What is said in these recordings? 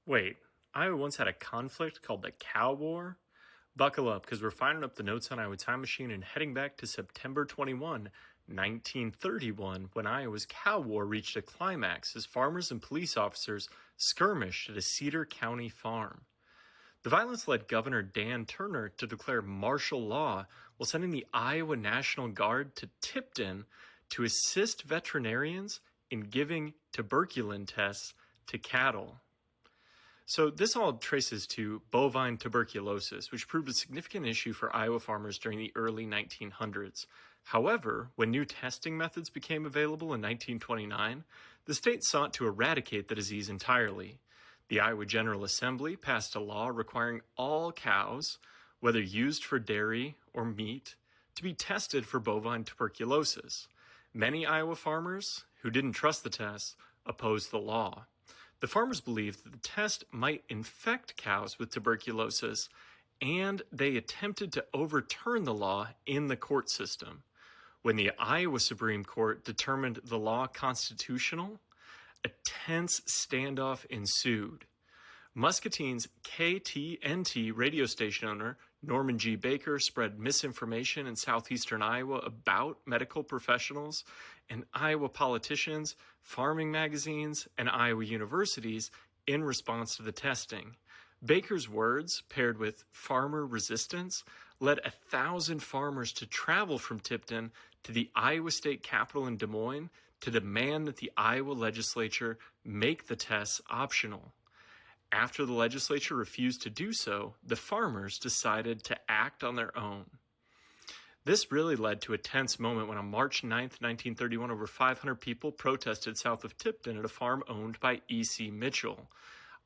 Wait, Iowa once had a conflict called the Cow War? Buckle up, because we're firing up the notes on Iowa Time Machine and heading back to September 21, 1931, when Iowa's Cow War reached a climax as farmers and police officers skirmished at a Cedar County farm. The violence led Governor Dan Turner to declare martial law while sending the Iowa National Guard to Tipton to assist veterinarians in giving tuberculin tests to cattle. So this all traces to bovine tuberculosis, which proved a significant issue for Iowa farmers during the early 1900s. However, when new testing methods became available in 1929, the state sought to eradicate the disease entirely. The Iowa General Assembly passed a law requiring all cows, whether used for dairy or meat, to be tested for bovine tuberculosis. Many Iowa farmers who didn't trust the tests opposed the law. The farmers believed that the test might infect cows with tuberculosis, and they attempted to overturn the law in the court system. When the Iowa Supreme Court determined the law constitutional, a tense standoff ensued. Muscatine's KTNT radio station owner, Norman G. Baker, spread misinformation in southeastern Iowa about medical professionals, and Iowa politicians, farming magazines, and Iowa universities in response to the testing. Baker's words, paired with farmer resistance, led 1,000 farmers to travel from Tipton to the Iowa state capitol in Des Moines to demand that the Iowa legislature make the tests optional. After the legislature refused to do so, the farmers decided to act on their own. This really led to a tense moment when on March 9th, 1931, over 500 people protested south of Tipton at a farm owned by E.C. Mitchell.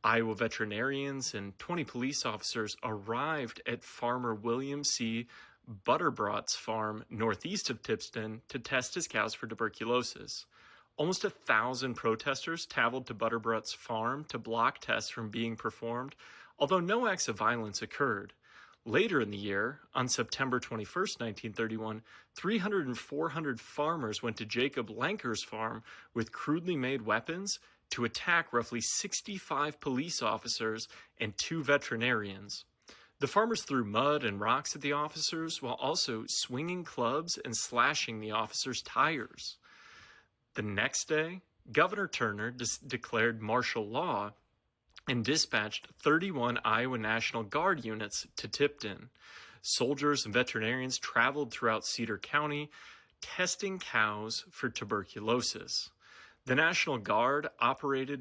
Iowa veterinarians and 20 police officers arrived at farmer William C. Butterbrot's farm northeast of Tipton to test his cows for tuberculosis. Almost 1,000 protesters traveled to Butterbrot's farm to block tests from being performed, although no acts of violence occurred. Later in the year, on September 21st, 1931, 300 and 400 farmers went to Jacob Lanker's farm with crudely made weapons to attack roughly 65 police officers and 2 veterinarians. The farmers threw mud and rocks at the officers while also swinging clubs and slashing the officers' tires. The next day, Governor Turner declared martial law and dispatched 31 Iowa National Guard units to Tipton. Soldiers and veterinarians traveled throughout Cedar County, testing cows for tuberculosis. The National Guard operated